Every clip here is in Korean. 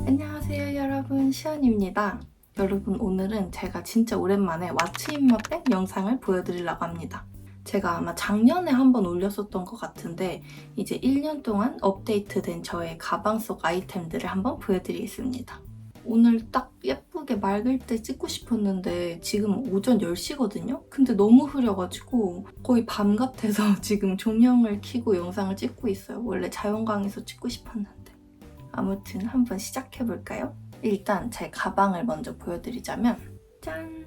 안녕하세요 여러분, 시연입니다. 여러분, 오늘은 제가 진짜 오랜만에 왓츠 인마백 영상을 보여드리려고 합니다. 제가 아마 작년에 한번 올렸었던 것 같은데 이제 1년 동안 업데이트된 저의 가방 속 아이템들을 한번 보여드리겠습니다. 오늘 딱 예쁘게 맑을 때 찍고 싶었는데 지금 오전 10시거든요? 근데 너무 흐려가지고 거의 밤 같아서 지금 조명을 켜고 영상을 찍고 있어요. 원래 자연광에서 찍고 싶었는데. 아무튼 한번 시작해볼까요? 일단 제 가방을 먼저 보여드리자면 짠!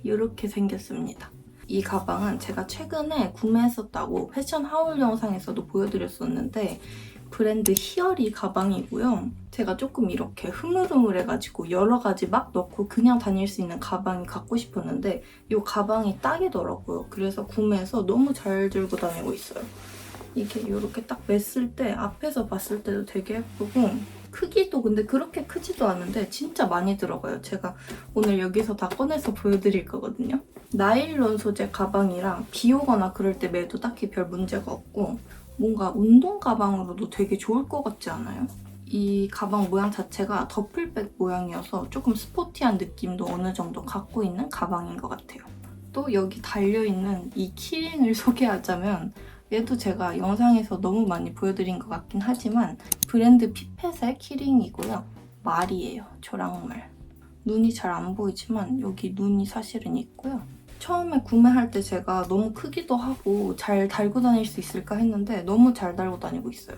이렇게 생겼습니다. 이 가방은 제가 최근에 구매했었다고 패션 하울 영상에서도 보여드렸었는데 브랜드 히어리 가방이고요. 제가 조금 이렇게 흐물흐물해가지고 여러 가지 막 넣고 그냥 다닐 수 있는 가방이 갖고 싶었는데 이 가방이 딱이더라고요. 그래서 구매해서 너무 잘 들고 다니고 있어요. 이게 이렇게 딱 맸을 때 앞에서 봤을 때도 되게 예쁘고 크기도 근데 그렇게 크지도 않은데 진짜 많이 들어가요. 제가 오늘 여기서 다 꺼내서 보여드릴 거거든요. 나일론 소재 가방이랑 비 오거나 그럴 때 매도 딱히 별 문제가 없고 뭔가 운동 가방으로도 되게 좋을 것 같지 않아요? 이 가방 모양 자체가 더플백 모양이어서 조금 스포티한 느낌도 어느 정도 갖고 있는 가방인 것 같아요. 또 여기 달려있는 이 키링을 소개하자면 얘도 제가 영상에서 너무 많이 보여드린 것 같긴 하지만 브랜드 피펫의 키링이고요. 말이에요. 조랑말. 눈이 잘 안 보이지만 여기 눈이 사실은 있고요. 처음에 구매할 때 제가 너무 크기도 하고 잘 달고 다닐 수 있을까 했는데 너무 잘 달고 다니고 있어요.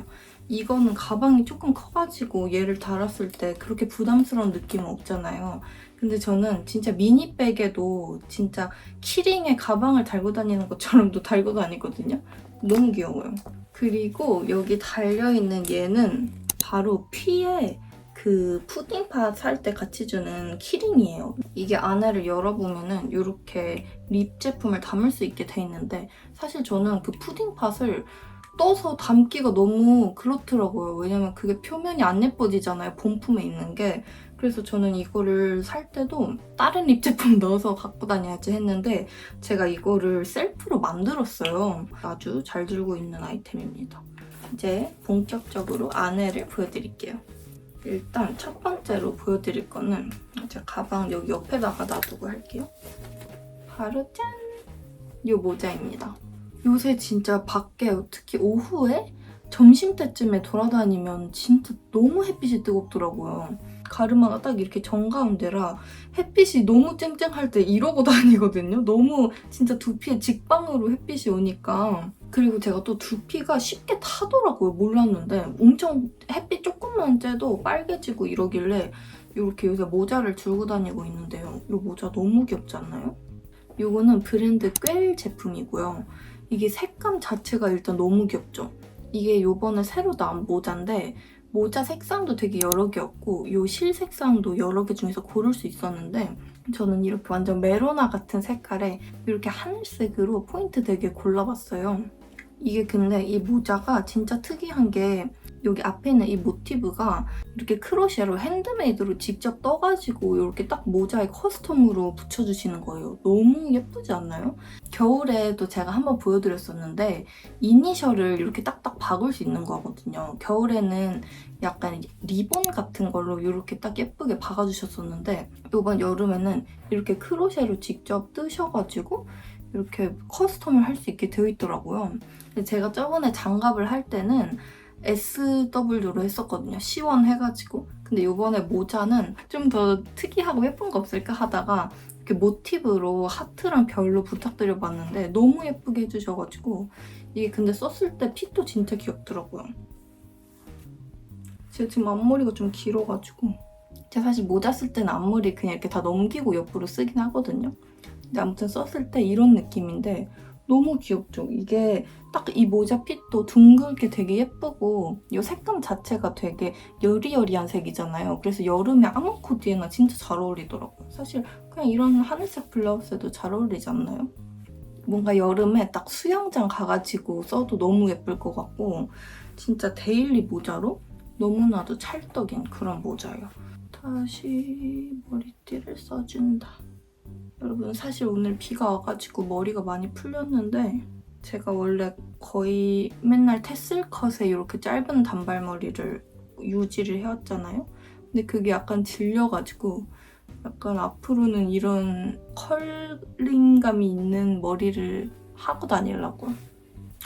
이거는 가방이 조금 커가지고 얘를 달았을 때 그렇게 부담스러운 느낌은 없잖아요. 근데 저는 진짜 미니백에도 진짜 키링에 가방을 달고 다니는 것처럼도 달고 다니거든요. 너무 귀여워요. 그리고 여기 달려있는 얘는 바로 퓨의 그 푸딩팟 살 때 같이 주는 키링이에요. 이게 안에를 열어보면은 이렇게 립 제품을 담을 수 있게 돼 있는데 사실 저는 그 푸딩팟을 떠서 담기가 너무 그렇더라고요. 왜냐면 그게 표면이 안 예뻐지잖아요. 본품에 있는 게. 그래서 저는 이거를 살 때도 다른 립 제품 넣어서 갖고 다녀야지 했는데 제가 이거를 셀프로 만들었어요. 아주 잘 들고 있는 아이템입니다. 이제 본격적으로 안에를 보여드릴게요. 일단 첫 번째로 보여드릴 거는 제가 가방 여기 옆에다가 놔두고 할게요. 바로 짠! 이 모자입니다. 요새 진짜 밖에 특히 오후에 점심때쯤에 돌아다니면 진짜 너무 햇빛이 뜨겁더라고요. 가르마가 딱 이렇게 정가운데라 햇빛이 너무 쨍쨍할 때 이러고 다니거든요. 너무 진짜 두피에 직방으로 햇빛이 오니까. 그리고 제가 또 두피가 쉽게 타더라고요. 몰랐는데 엄청 햇빛 조금만 쬐도 빨개지고 이러길래 이렇게 요새 모자를 들고 다니고 있는데요. 이 모자 너무 귀엽지 않나요? 이거는 브랜드 꿰 제품이고요. 이게 색감 자체가 일단 너무 귀엽죠? 이게 요번에 새로 나온 모자인데 모자 색상도 되게 여러 개였고 이 실 색상도 여러 개 중에서 고를 수 있었는데 저는 이렇게 완전 메로나 같은 색깔에 이렇게 하늘색으로 포인트 되게 골라봤어요. 이게 근데 이 모자가 진짜 특이한 게 여기 앞에 있는 이 모티브가 이렇게 크로셰로 핸드메이드로 직접 떠가지고 이렇게 딱 모자에 커스텀으로 붙여주시는 거예요. 너무 예쁘지 않나요? 겨울에도 제가 한번 보여드렸었는데 이니셜을 이렇게 딱딱 박을 수 있는 거거든요. 겨울에는 약간 리본 같은 걸로 이렇게 딱 예쁘게 박아주셨었는데 이번 여름에는 이렇게 크로셰로 직접 뜨셔가지고 이렇게 커스텀을 할 수 있게 되어 있더라고요. 근데 제가 저번에 장갑을 할 때는 SW로 했었거든요. C1 해가지고. 근데 이번에 모자는 좀 더 특이하고 예쁜 거 없을까 하다가 이렇게 모티브로 하트랑 별로 부탁드려봤는데 너무 예쁘게 해주셔가지고 이게 근데 썼을 때 핏도 진짜 귀엽더라고요. 제가 지금 앞머리가 좀 길어가지고 제가 사실 모자 쓸 때는 앞머리 그냥 이렇게 다 넘기고 옆으로 쓰긴 하거든요. 근데 아무튼 썼을 때 이런 느낌인데 너무 귀엽죠? 이게 딱 이 모자 핏도 둥글게 되게 예쁘고 이 색감 자체가 되게 여리여리한 색이잖아요. 그래서 여름에 아무 코디에나 진짜 잘 어울리더라고요. 사실 그냥 이런 하늘색 블라우스에도 잘 어울리지 않나요? 뭔가 여름에 딱 수영장 가가지고 써도 너무 예쁠 것 같고 진짜 데일리 모자로 너무나도 찰떡인 그런 모자예요. 다시 머리띠를 써준다. 여러분 사실 오늘 비가 와가지고 머리가 많이 풀렸는데 제가 원래 거의 맨날 테슬컷에 이렇게 짧은 단발머리를 유지를 해왔잖아요. 근데 그게 약간 질려가지고 약간 앞으로는 이런 컬링감이 있는 머리를 하고 다니려고요.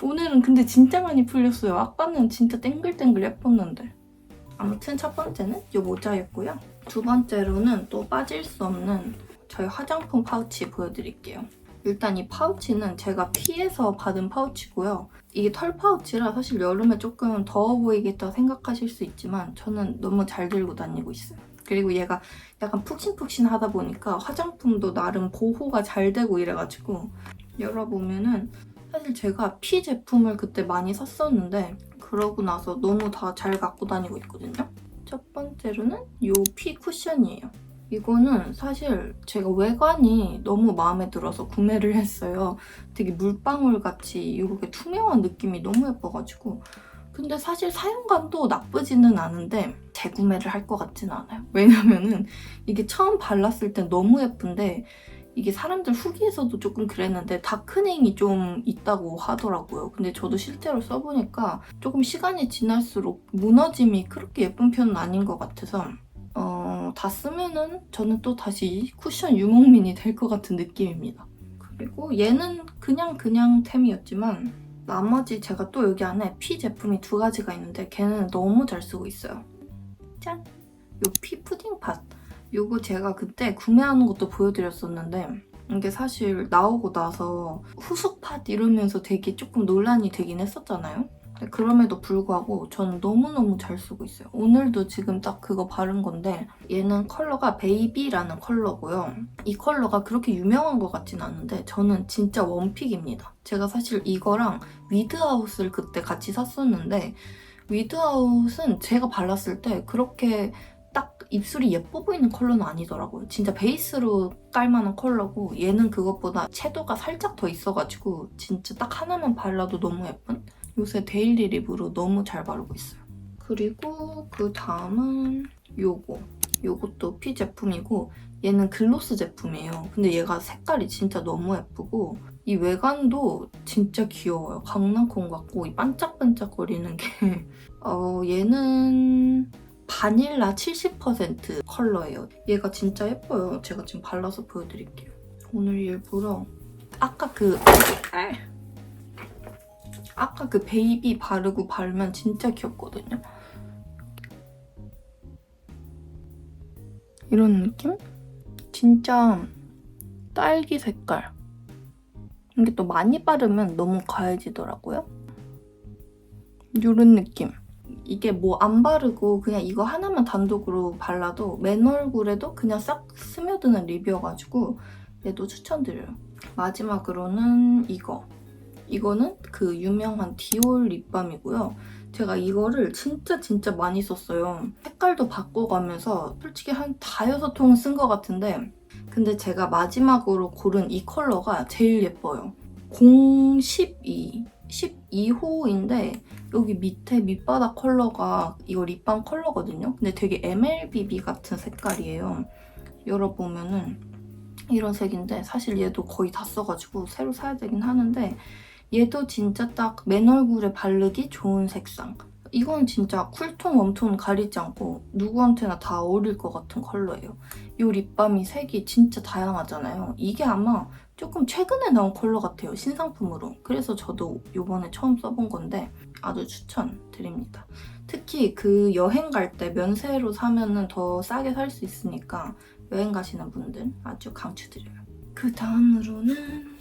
오늘은 근데 진짜 많이 풀렸어요. 아까는 진짜 땡글땡글 예뻤는데. 아무튼 첫 번째는 이 모자였고요. 두 번째로는 또 빠질 수 없는 저희 화장품 파우치 보여드릴게요. 일단 이 파우치는 제가 피에서 받은 파우치고요. 이게 털 파우치라 사실 여름에 조금 더워 보이겠다 생각하실 수 있지만 저는 너무 잘 들고 다니고 있어요. 그리고 얘가 약간 푹신푹신하다 보니까 화장품도 나름 보호가 잘 되고 이래가지고 열어보면은 사실 제가 피 제품을 그때 많이 샀었는데 그러고 나서 너무 다 잘 갖고 다니고 있거든요. 첫 번째로는 이 피 쿠션이에요. 이거는 사실 제가 외관이 너무 마음에 들어서 구매를 했어요. 되게 물방울같이 이렇게 투명한 느낌이 너무 예뻐가지고 근데 사실 사용감도 나쁘지는 않은데 재구매를 할 것 같진 않아요. 왜냐면은 이게 처음 발랐을 땐 너무 예쁜데 이게 사람들 후기에서도 조금 그랬는데 다크닝이 좀 있다고 하더라고요. 근데 저도 실제로 써보니까 조금 시간이 지날수록 무너짐이 그렇게 예쁜 편은 아닌 것 같아서 다 쓰면은 저는 또 다시 쿠션 유목민이 될 것 같은 느낌입니다. 그리고 얘는 그냥 템이었지만 나머지 제가 또 여기 안에 피 제품이 두 가지가 있는데 걔는 너무 잘 쓰고 있어요. 짠! 요 피 푸딩팟. 요거 제가 그때 구매하는 것도 보여드렸었는데 이게 사실 나오고 나서 후숙팟 이러면서 되게 조금 논란이 되긴 했었잖아요. 그럼에도 불구하고 저는 너무너무 잘 쓰고 있어요. 오늘도 지금 딱 그거 바른 건데 얘는 컬러가 베이비라는 컬러고요. 이 컬러가 그렇게 유명한 것 같진 않은데 저는 진짜 원픽입니다. 제가 사실 이거랑 위드아웃을 그때 같이 샀었는데 위드아웃은 제가 발랐을 때 그렇게 딱 입술이 예뻐 보이는 컬러는 아니더라고요. 진짜 베이스로 깔만한 컬러고 얘는 그것보다 채도가 살짝 더 있어가지고 진짜 딱 하나만 발라도 너무 예쁜? 요새 데일리 립으로 너무 잘 바르고 있어요. 그리고 그 다음은 요거. 요것도 피 제품이고 얘는 글로스 제품이에요. 근데 얘가 색깔이 진짜 너무 예쁘고 이 외관도 진짜 귀여워요. 강낭콩 같고 이 반짝반짝거리는 게 얘는 바닐라 70% 컬러예요. 얘가 진짜 예뻐요. 제가 지금 발라서 보여드릴게요. 오늘 일부러 아까 그 베이비 바르고 바르면 진짜 귀엽거든요. 이런 느낌? 진짜 딸기 색깔. 이게 또 많이 바르면 너무 과해지더라고요. 이런 느낌. 이게 뭐 안 바르고 그냥 이거 하나만 단독으로 발라도 맨 얼굴에도 그냥 싹 스며드는 립이어가지고 얘도 추천드려요. 마지막으로는 이거. 이거는 그 유명한 디올 립밤이고요. 제가 이거를 진짜 많이 썼어요. 색깔도 바꿔가면서 솔직히 한 5-6통 쓴 것 같은데 근데 제가 마지막으로 고른 이 컬러가 제일 예뻐요. 012, 12호인데 여기 밑에 밑바닥 컬러가 이거 립밤 컬러거든요. 근데 되게 MLBB 같은 색깔이에요. 열어보면은 이런 색인데 사실 얘도 거의 다 써가지고 새로 사야 되긴 하는데 얘도 진짜 딱 맨 얼굴에 바르기 좋은 색상. 이건 진짜 쿨톤, 웜톤 가리지 않고 누구한테나 다 어울릴 것 같은 컬러예요. 이 립밤이 색이 진짜 다양하잖아요. 이게 아마 조금 최근에 나온 컬러 같아요, 신상품으로. 그래서 저도 이번에 처음 써본 건데 아주 추천드립니다. 특히 그 여행 갈 때 면세로 사면은 더 싸게 살 수 있으니까 여행 가시는 분들 아주 강추드려요. 그 다음으로는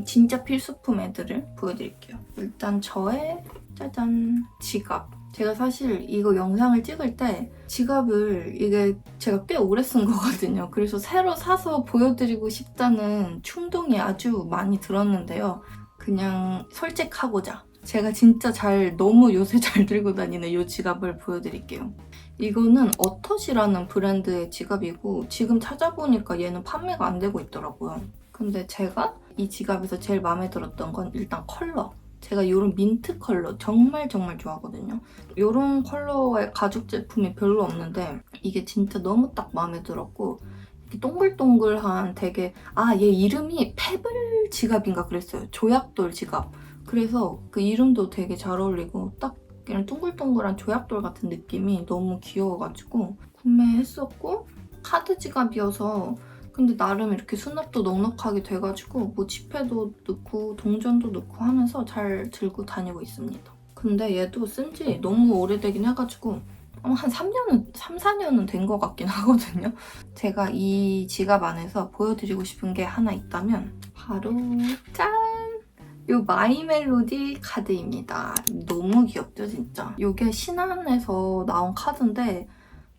진짜 필수품 애들을 보여드릴게요. 일단 저의 짜잔 지갑. 제가 사실 이거 영상을 찍을 때 지갑을 이게 제가 꽤 오래 쓴 거거든요. 그래서 새로 사서 보여드리고 싶다는 충동이 아주 많이 들었는데요. 그냥 솔직하고자 제가 진짜 너무 요새 잘 들고 다니는 이 지갑을 보여드릴게요. 이거는 어텄이라는 브랜드의 지갑이고 지금 찾아보니까 얘는 판매가 안 되고 있더라고요. 근데 제가 이 지갑에서 제일 마음에 들었던 건 일단 컬러. 제가 이런 민트 컬러 정말 좋아하거든요. 이런 컬러의 가죽 제품이 별로 없는데 이게 진짜 너무 딱 마음에 들었고 동글동글한 되게 얘 이름이 페블 지갑인가 그랬어요. 조약돌 지갑. 그래서 그 이름도 되게 잘 어울리고 딱 이런 동글동글한 조약돌 같은 느낌이 너무 귀여워가지고 구매했었고, 카드 지갑이어서 근데 나름 이렇게 수납도 넉넉하게 돼가지고 뭐 지폐도 넣고 동전도 넣고 하면서 잘 들고 다니고 있습니다. 근데 얘도 쓴 지 너무 오래되긴 해가지고 한 3년은, 3, 4년은 된 것 같긴 하거든요. 제가 이 지갑 안에서 보여드리고 싶은 게 하나 있다면 바로 짠! 요 마이 멜로디 카드입니다. 너무 귀엽죠, 진짜? 이게 신한에서 나온 카드인데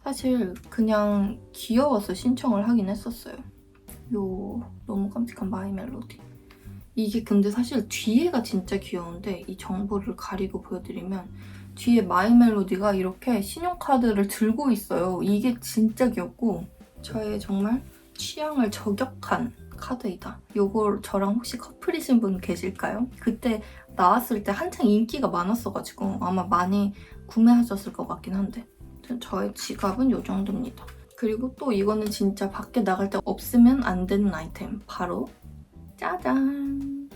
사실 그냥 귀여워서 신청을 하긴 했었어요. 요 너무 깜찍한 마이 멜로디. 이게 근데 사실 뒤에가 진짜 귀여운데 이 정보를 가리고 보여드리면 뒤에 마이 멜로디가 이렇게 신용카드를 들고 있어요. 이게 진짜 귀엽고 저의 정말 취향을 저격한 카드이다. 요걸 저랑 혹시 커플이신 분 계실까요? 그때 나왔을 때 한창 인기가 많았어가지고 아마 많이 구매하셨을 것 같긴 한데 저의 지갑은 요 정도입니다. 그리고 또 이거는 진짜 밖에 나갈 때 없으면 안 되는 아이템. 바로 짜잔!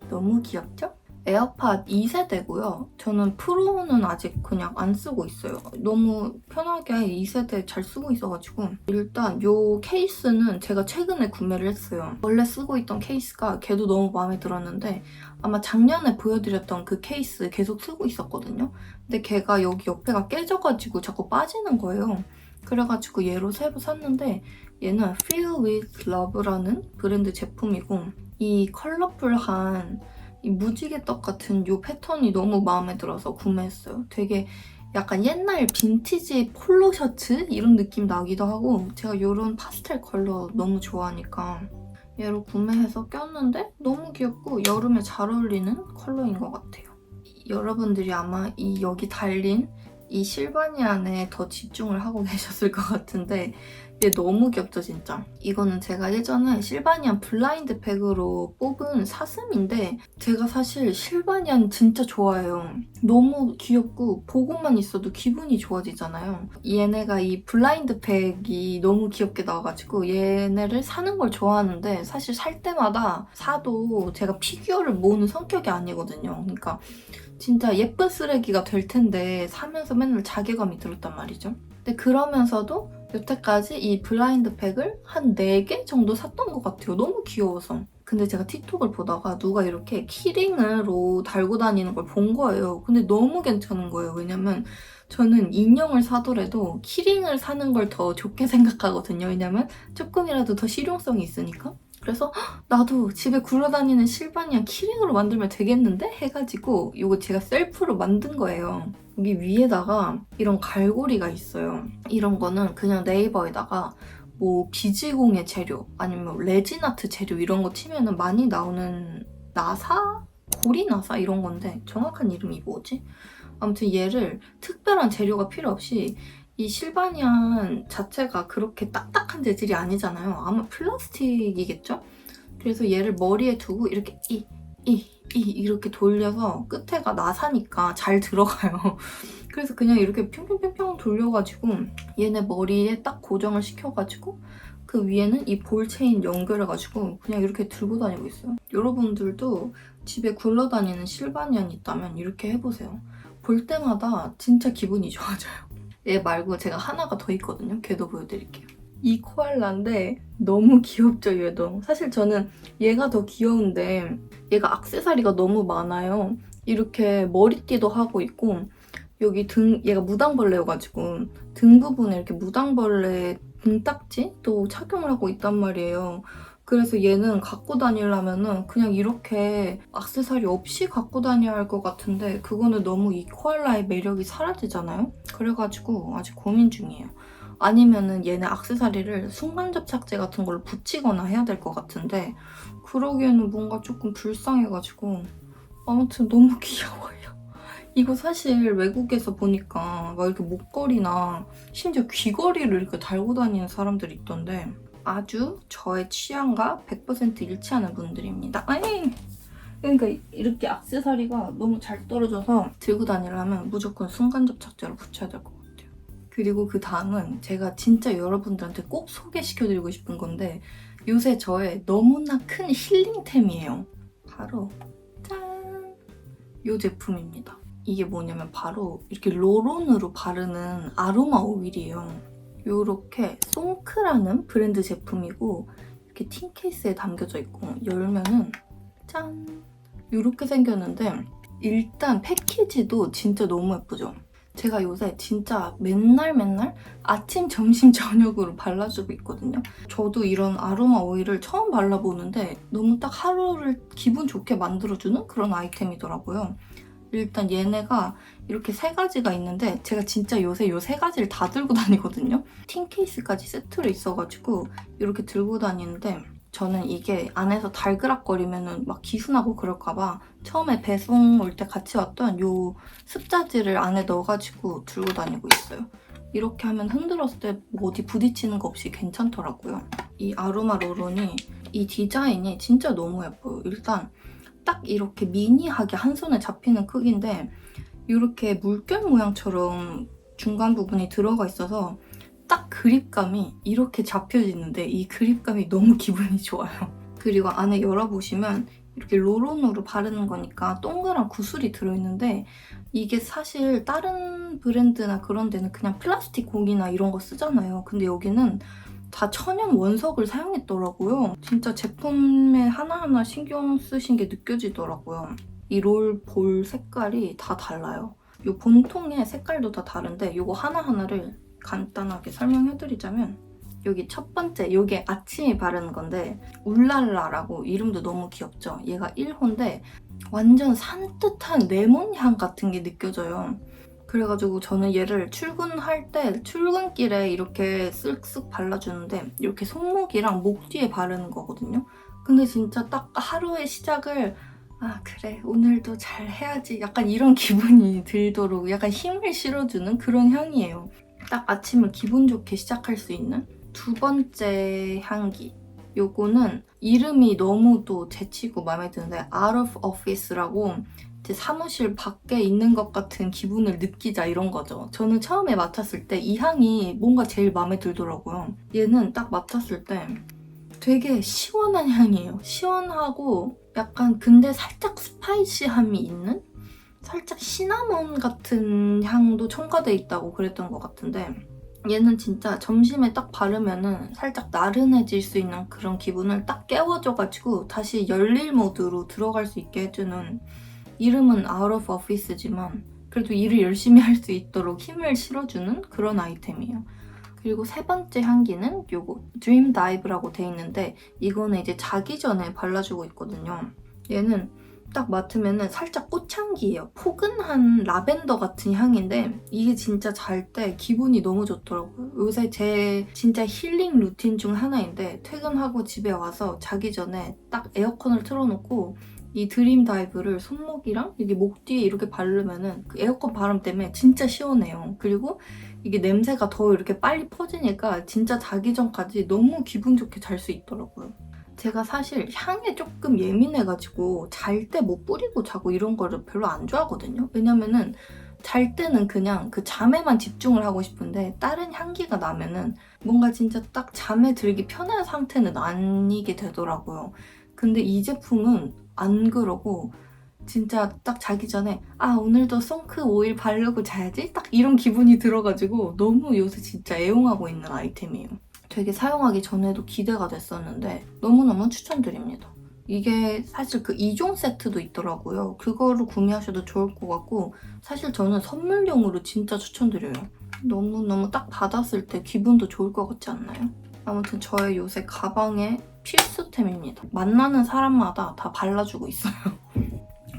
너무 귀엽죠? 에어팟 2세대고요. 저는 프로는 아직 그냥 안 쓰고 있어요. 너무 편하게 2세대 잘 쓰고 있어가지고 일단 이 케이스는 제가 최근에 구매를 했어요. 원래 쓰고 있던 케이스가 걔도 너무 마음에 들었는데 아마 작년에 보여드렸던 그 케이스 계속 쓰고 있었거든요. 근데 걔가 여기 옆에가 깨져가지고 자꾸 빠지는 거예요. 그래가지고 얘로 새로 샀는데 얘는 Feel with Love라는 브랜드 제품이고 이 컬러풀한 이 무지개 떡 같은 이 패턴이 너무 마음에 들어서 구매했어요. 되게 약간 옛날 빈티지 폴로 셔츠 이런 느낌 나기도 하고 제가 이런 파스텔 컬러 너무 좋아하니까 얘로 구매해서 꼈는데 너무 귀엽고 여름에 잘 어울리는 컬러인 것 같아요. 여러분들이 아마 이 여기 달린 이 실바니안에 더 집중을 하고 계셨을 것 같은데 얘 너무 귀엽죠, 진짜? 이거는 제가 예전에 실바니안 블라인드 팩으로 뽑은 사슴인데 제가 사실 실바니안 진짜 좋아해요. 너무 귀엽고 보고만 있어도 기분이 좋아지잖아요. 얘네가 이 블라인드 팩이 너무 귀엽게 나와가지고 얘네를 사는 걸 좋아하는데 사실 살 때마다 사도 제가 피규어를 모으는 성격이 아니거든요. 그러니까 진짜 예쁜 쓰레기가 될 텐데 사면서 맨날 자괴감이 들었단 말이죠. 근데 그러면서도 여태까지 이 블라인드 팩을 한 4개 정도 샀던 것 같아요. 너무 귀여워서. 근데 제가 틱톡을 보다가 누가 이렇게 키링으로 달고 다니는 걸 본 거예요. 근데 너무 괜찮은 거예요. 왜냐면 저는 인형을 사더라도 키링을 사는 걸 더 좋게 생각하거든요. 왜냐면 조금이라도 더 실용성이 있으니까. 그래서 나도 집에 굴러다니는 실바니안 키링으로 만들면 되겠는데? 해가지고 이거 제가 셀프로 만든 거예요. 여기 위에다가 이런 갈고리가 있어요. 이런 거는 그냥 네이버에다가 뭐 비즈공예 재료 아니면 레진아트 재료 이런 거 치면은 많이 나오는 나사? 고리나사 이런 건데 정확한 이름이 뭐지? 아무튼 얘를 특별한 재료가 필요 없이 이 실바니안 자체가 그렇게 딱딱한 재질이 아니잖아요. 아마 플라스틱이겠죠? 그래서 얘를 머리에 두고 이렇게 이렇게 돌려서 끝에가 나사니까 잘 들어가요. 그래서 그냥 이렇게 평평평평 돌려가지고 얘네 머리에 딱 고정을 시켜가지고 그 위에는 이 볼체인 연결해가지고 그냥 이렇게 들고 다니고 있어요. 여러분들도 집에 굴러다니는 실바니안 있다면 이렇게 해보세요. 볼 때마다 진짜 기분이 좋아져요. 얘 말고 제가 하나가 더 있거든요. 걔도 보여드릴게요. 이 코알라인데 너무 귀엽죠, 얘도. 사실 저는 얘가 더 귀여운데 얘가 액세서리가 너무 많아요. 이렇게 머리띠도 하고 있고 여기 얘가 무당벌레여가지고 등 부분에 이렇게 무당벌레 등딱지도 착용을 하고 있단 말이에요. 그래서 얘는 갖고 다니려면은 그냥 이렇게 액세서리 없이 갖고 다녀야 할 것 같은데 그거는 너무 이 코알라의 매력이 사라지잖아요? 그래가지고 아직 고민 중이에요. 아니면은 얘네 액세서리를 순간접착제 같은 걸로 붙이거나 해야 될 것 같은데 그러기에는 뭔가 조금 불쌍해가지고 아무튼 너무 귀여워요. 이거 사실 외국에서 보니까 막 이렇게 목걸이나 심지어 귀걸이를 이렇게 달고 다니는 사람들이 있던데 아주 저의 취향과 100% 일치하는 분들입니다. 아니! 그러니까 이렇게 액세서리가 너무 잘 떨어져서 들고 다니려면 무조건 순간접착제로 붙여야 될 것 같아요. 그리고 그 다음은 제가 진짜 여러분들한테 꼭 소개시켜드리고 싶은 건데 요새 저의 너무나 큰 힐링템이에요. 바로 짠! 이 제품입니다. 이게 뭐냐면 바로 이렇게 롤온으로 바르는 아로마 오일이에요. 요렇게 송크라는 브랜드 제품이고 이렇게 틴 케이스에 담겨져 있고 열면은 짠! 요렇게 생겼는데 일단 패키지도 진짜 너무 예쁘죠? 제가 요새 진짜 맨날 아침, 점심, 저녁으로 발라주고 있거든요. 저도 이런 아로마 오일을 처음 발라보는데 너무 딱 하루를 기분 좋게 만들어주는 그런 아이템이더라고요. 일단 얘네가 이렇게 3가지가 있는데 제가 진짜 요새 이 3가지를 다 들고 다니거든요. 틴 케이스까지 세트로 있어가지고 이렇게 들고 다니는데 저는 이게 안에서 달그락거리면 막 기순하고 그럴까봐 처음에 배송 올 때 같이 왔던 요 습자지를 안에 넣어가지고 들고 다니고 있어요. 이렇게 하면 흔들었을 때 뭐 어디 부딪히는 거 없이 괜찮더라고요. 이 아로마 롤온이 이 디자인이 진짜 너무 예뻐요. 일단 딱 이렇게 미니하게 한 손에 잡히는 크기인데 이렇게 물결 모양처럼 중간 부분이 들어가 있어서 딱 그립감이 이렇게 잡혀지는데 이 그립감이 너무 기분이 좋아요. 그리고 안에 열어보시면 이렇게 롤온으로 바르는 거니까 동그란 구슬이 들어있는데 이게 사실 다른 브랜드나 그런 데는 그냥 플라스틱 공이나 이런 거 쓰잖아요. 근데 여기는 다 천연 원석을 사용했더라고요. 진짜 제품에 하나하나 신경 쓰신 게 느껴지더라고요. 이 롤 볼 색깔이 다 달라요. 이 본통의 색깔도 다 다른데 이거 하나하나를 간단하게 설명해드리자면 여기 첫 번째, 이게 아침에 바르는 건데 울랄라라고 이름도 너무 귀엽죠? 얘가 1호인데 완전 산뜻한 레몬향 같은 게 느껴져요. 그래가지고 저는 얘를 출근할 때 출근길에 이렇게 쓱쓱 발라주는데 이렇게 손목이랑 목 뒤에 바르는 거거든요. 근데 진짜 딱 하루의 시작을 아 그래 오늘도 잘 해야지 약간 이런 기분이 들도록 약간 힘을 실어주는 그런 향이에요. 딱 아침을 기분 좋게 시작할 수 있는 두 번째 향기. 요거는 이름이 너무 또 재치고 마음에 드는데 Out of Office라고 제 사무실 밖에 있는 것 같은 기분을 느끼자 이런 거죠. 저는 처음에 맡았을 때 이 향이 뭔가 제일 마음에 들더라고요. 얘는 딱 맡았을 때 되게 시원한 향이에요. 시원하고 약간 근데 살짝 스파이시함이 있는? 살짝 시나몬 같은 향도 첨가돼 있다고 그랬던 것 같은데 얘는 진짜 점심에 딱 바르면은 살짝 나른해질 수 있는 그런 기분을 딱 깨워줘가지고 다시 열일 모드로 들어갈 수 있게 해주는 이름은 Out of Office지만 그래도 일을 열심히 할 수 있도록 힘을 실어주는 그런 아이템이에요. 그리고 세 번째 향기는 요거 Dream Dive라고 돼 있는데 이거는 이제 자기 전에 발라주고 있거든요. 얘는 딱 맡으면 살짝 꽃향기예요. 포근한 라벤더 같은 향인데 이게 진짜 잘 때 기분이 너무 좋더라고요. 요새 제 진짜 힐링 루틴 중 하나인데 퇴근하고 집에 와서 자기 전에 딱 에어컨을 틀어놓고 이 드림 다이브를 손목이랑 여기 목 뒤에 이렇게 바르면은 그 에어컨 바람 때문에 진짜 시원해요. 그리고 이게 냄새가 더 이렇게 빨리 퍼지니까 진짜 자기 전까지 너무 기분 좋게 잘 수 있더라고요. 제가 사실 향에 조금 예민해가지고 잘 때 뭐 뿌리고 자고 이런 거를 별로 안 좋아하거든요. 왜냐면은 잘 때는 그냥 그 잠에만 집중을 하고 싶은데 다른 향기가 나면은 뭔가 진짜 딱 잠에 들기 편한 상태는 아니게 되더라고요. 근데 이 제품은 안 그러고 진짜 딱 자기 전에 아 오늘도 송크 오일 바르고 자야지? 딱 이런 기분이 들어가지고 너무 요새 진짜 애용하고 있는 아이템이에요. 되게 사용하기 전에도 기대가 됐었는데 너무너무 추천드립니다. 이게 사실 그 2종 세트도 있더라고요. 그거를 구매하셔도 좋을 것 같고 사실 저는 선물용으로 진짜 추천드려요. 너무너무 딱 받았을 때 기분도 좋을 것 같지 않나요? 아무튼 저의 요새 가방의 필수템입니다. 만나는 사람마다 다 발라주고 있어요.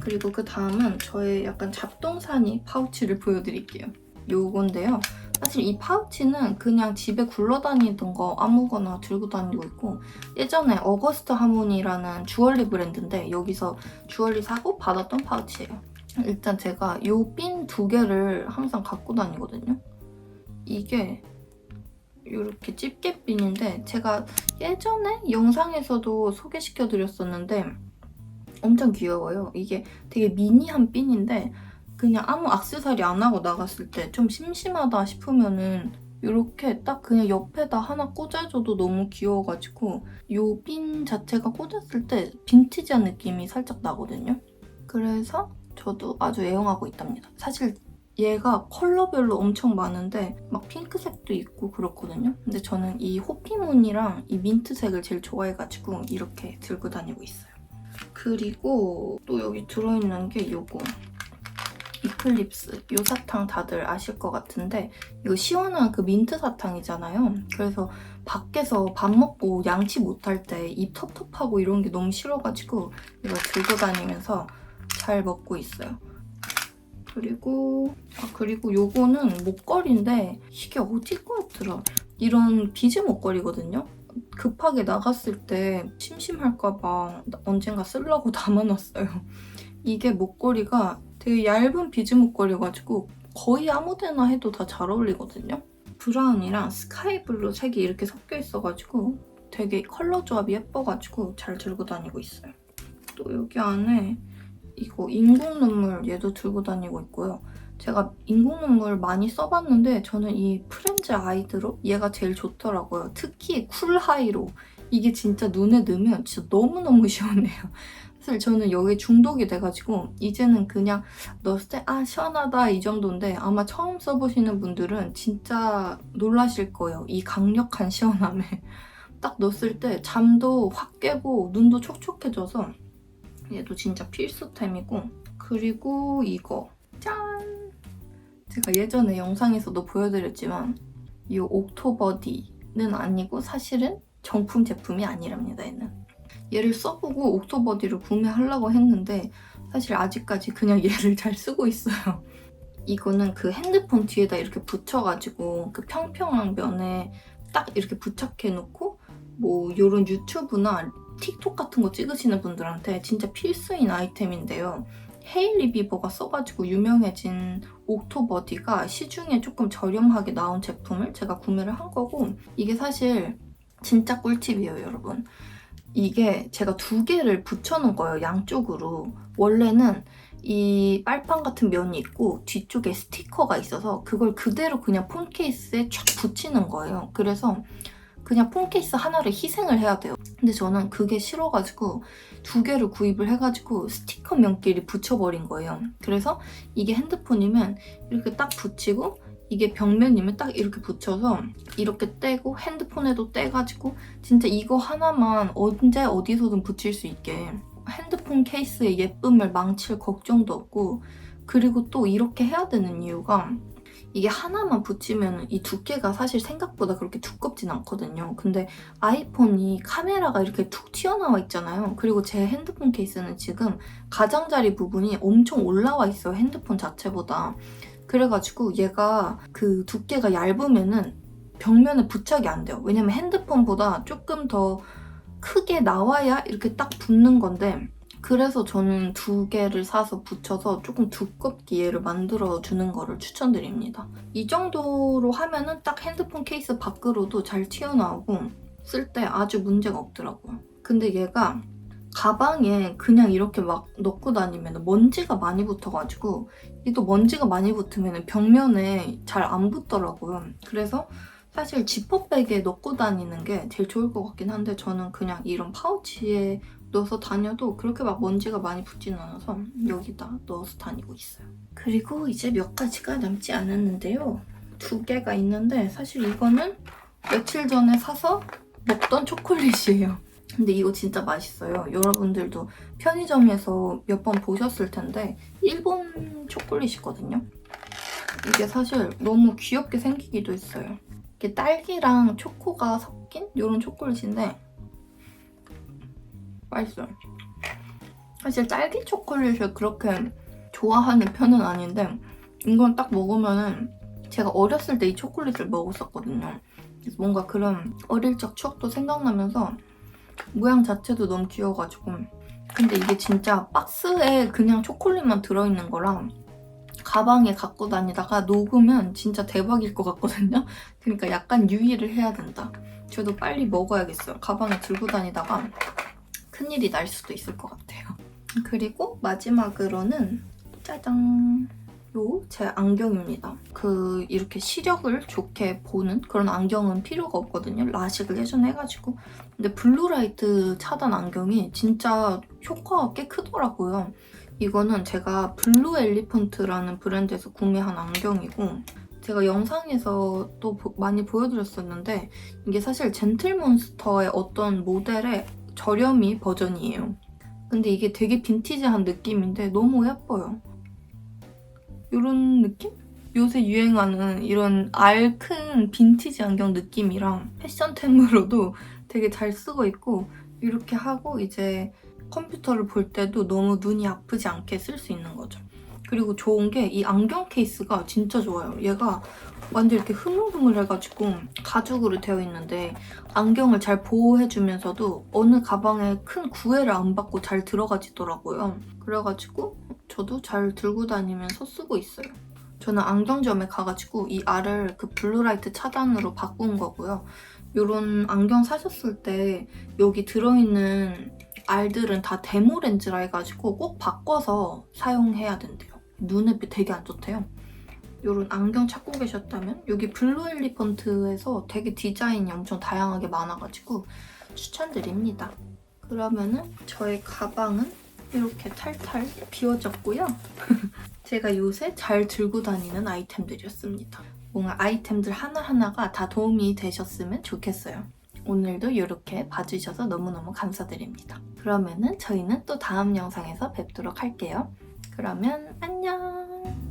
그리고 그 다음은 저의 약간 잡동사니 파우치를 보여드릴게요. 요건데요. 사실 이 파우치는 그냥 집에 굴러다니던 거 아무거나 들고 다니고 있고 예전에 어거스트 하모니라는 주얼리 브랜드인데 여기서 주얼리 사고 받았던 파우치예요. 일단 제가 요 핀 2개를 항상 갖고 다니거든요. 이게 이렇게 집게핀인데 제가 예전에 영상에서도 소개시켜드렸었는데 엄청 귀여워요. 이게 되게 미니한 핀인데 그냥 아무 액세서리 안 하고 나갔을 때 좀 심심하다 싶으면은 이렇게 딱 그냥 옆에다 하나 꽂아줘도 너무 귀여워가지고 이 핀 자체가 꽂았을 때 빈티지한 느낌이 살짝 나거든요. 그래서 저도 아주 애용하고 있답니다. 사실 얘가 컬러별로 엄청 많은데 막 핑크색도 있고 그렇거든요. 근데 저는 이 호피무늬랑 이 민트색을 제일 좋아해가지고 이렇게 들고 다니고 있어요. 그리고 또 여기 들어있는 게 요거. 이클립스. 요 사탕 다들 아실 것 같은데 이거 시원한 그 민트 사탕이잖아요. 그래서 밖에서 밥 먹고 양치 못할 때 입 텁텁하고 이런 게 너무 싫어가지고 이거 들고 다니면서 잘 먹고 있어요. 그리고 요거는 목걸이인데 이게 어디 거였더라? 이런 비즈 목걸이거든요. 급하게 나갔을 때 심심할까봐 언젠가 쓰려고 담아놨어요. 이게 목걸이가 되게 얇은 비즈 목걸이여가지고 거의 아무데나 해도 다 잘 어울리거든요. 브라운이랑 스카이블루 색이 이렇게 섞여 있어가지고 되게 컬러 조합이 예뻐가지고 잘 들고 다니고 있어요. 또 여기 안에 이거 인공 눈물 얘도 들고 다니고 있고요. 제가 인공 눈물 많이 써봤는데 저는 이 프렌즈 아이드로 얘가 제일 좋더라고요. 특히 쿨하이로. 이게 진짜 눈에 넣으면 진짜 너무너무 시원해요. 사실 저는 여기에 중독이 돼가지고 이제는 그냥 넣었을 때 아 시원하다 이 정도인데 아마 처음 써보시는 분들은 진짜 놀라실 거예요. 이 강력한 시원함에. 딱 넣었을 때 잠도 확 깨고 눈도 촉촉해져서 얘도 진짜 필수템이고 그리고 이거 짠! 제가 예전에 영상에서도 보여드렸지만 이 옥토버디는 아니고 사실은 정품 제품이 아니랍니다. 얘를 써보고 옥토버디를 구매하려고 했는데 사실 아직까지 그냥 얘를 잘 쓰고 있어요. 이거는 그 핸드폰 뒤에다 이렇게 붙여가지고 그 평평한 면에 딱 이렇게 부착해놓고 뭐 이런 유튜브나 틱톡 같은 거 찍으시는 분들한테 진짜 필수인 아이템인데요. 헤일리 비버가 써가지고 유명해진 옥토버디가 시중에 조금 저렴하게 나온 제품을 제가 구매를 한 거고 이게 사실 진짜 꿀팁이에요, 여러분. 이게 제가 2개를 붙여놓은 거예요, 양쪽으로. 원래는 이 빨판 같은 면이 있고 뒤쪽에 스티커가 있어서 그걸 그대로 그냥 폰 케이스에 촥 붙이는 거예요. 그래서 그냥 폰 케이스 하나를 희생을 해야 돼요. 근데 저는 그게 싫어가지고 2개를 구입을 해가지고 스티커 면끼리 붙여버린 거예요. 그래서 이게 핸드폰이면 이렇게 딱 붙이고 이게 벽면이면 딱 이렇게 붙여서 이렇게 떼고 핸드폰에도 떼가지고 진짜 이거 하나만 언제 어디서든 붙일 수 있게 핸드폰 케이스의 예쁨을 망칠 걱정도 없고 그리고 또 이렇게 해야 되는 이유가 이게 하나만 붙이면 이 두께가 사실 생각보다 그렇게 두껍진 않거든요. 근데 아이폰이 카메라가 이렇게 툭 튀어나와 있잖아요. 그리고 제 핸드폰 케이스는 지금 가장자리 부분이 엄청 올라와 있어요. 핸드폰 자체보다. 그래가지고 얘가 그 두께가 얇으면은 벽면에 부착이 안 돼요. 왜냐면 핸드폰보다 조금 더 크게 나와야 이렇게 딱 붙는 건데 그래서 저는 2개를 사서 붙여서 조금 두껍게 얘를 만들어주는 거를 추천드립니다. 이 정도로 하면은 딱 핸드폰 케이스 밖으로도 잘 튀어나오고 쓸 때 아주 문제가 없더라고요. 근데 얘가 가방에 그냥 이렇게 막 넣고 다니면 먼지가 많이 붙어가지고 이게 또 먼지가 많이 붙으면 벽면에 잘 안 붙더라고요. 그래서 사실 지퍼백에 넣고 다니는 게 제일 좋을 것 같긴 한데 저는 그냥 이런 파우치에 넣어서 다녀도 그렇게 막 먼지가 많이 붙지는 않아서 여기다 넣어서 다니고 있어요. 그리고 이제 몇 가지가 남지 않았는데요. 2개가 있는데 사실 이거는 며칠 전에 사서 먹던 초콜릿이에요. 근데 이거 진짜 맛있어요. 여러분들도 편의점에서 몇 번 보셨을 텐데 일본 초콜릿이거든요. 이게 사실 너무 귀엽게 생기기도 했어요. 이게 딸기랑 초코가 섞인 이런 초콜릿인데 맛있어요. 사실 딸기 초콜릿을 그렇게 좋아하는 편은 아닌데 이건 딱 먹으면은 제가 어렸을 때 이 초콜릿을 먹었었거든요. 그래서 뭔가 그런 어릴 적 추억도 생각나면서 모양 자체도 너무 귀여워가지고 근데 이게 진짜 박스에 그냥 초콜릿만 들어있는 거랑 가방에 갖고 다니다가 녹으면 진짜 대박일 것 같거든요. 그러니까 약간 유의를 해야 된다. 저도 빨리 먹어야겠어요. 가방에 들고 다니다가 큰일이 날 수도 있을 것 같아요. 그리고 마지막으로는 짜잔! 요 제 안경입니다. 이렇게 시력을 좋게 보는 그런 안경은 필요가 없거든요. 라식을 예전에 해가지고. 근데 블루라이트 차단 안경이 진짜 효과가 꽤 크더라고요. 이거는 제가 블루 엘리펀트라는 브랜드에서 구매한 안경이고, 제가 영상에서 또 많이 보여드렸었는데 이게 사실 젠틀몬스터의 어떤 모델의 저렴이 버전이에요. 근데 이게 되게 빈티지한 느낌인데 너무 예뻐요. 이런 느낌? 요새 유행하는 이런 알 큰 빈티지 안경 느낌이랑 패션템으로도 되게 잘 쓰고 있고, 이렇게 하고 이제 컴퓨터를 볼 때도 너무 눈이 아프지 않게 쓸 수 있는 거죠. 그리고 좋은 게 이 안경 케이스가 진짜 좋아요. 얘가 완전 이렇게 흐물흐물해가지고 가죽으로 되어 있는데 안경을 잘 보호해주면서도 어느 가방에 큰 구애를 안 받고 잘 들어가지더라고요. 그래가지고 저도 잘 들고 다니면서 쓰고 있어요. 저는 안경점에 가가지고 이 알을 그 블루라이트 차단으로 바꾼 거고요. 이런 안경 사셨을 때 여기 들어있는 알들은 다 데모 렌즈라 해가지고 꼭 바꿔서 사용해야 된대요. 눈에 되게 안 좋대요. 이런 안경 찾고 계셨다면 여기 블루 엘리펀트에서 되게 디자인이 엄청 다양하게 많아가지고 추천드립니다. 그러면은 저의 가방은 이렇게 탈탈 비워졌고요. 제가 요새 잘 들고 다니는 아이템들이었습니다. 뭔가 아이템들 하나하나가 다 도움이 되셨으면 좋겠어요. 오늘도 이렇게 봐주셔서 너무너무 감사드립니다. 그러면은 저희는 또 다음 영상에서 뵙도록 할게요. 그러면 안녕!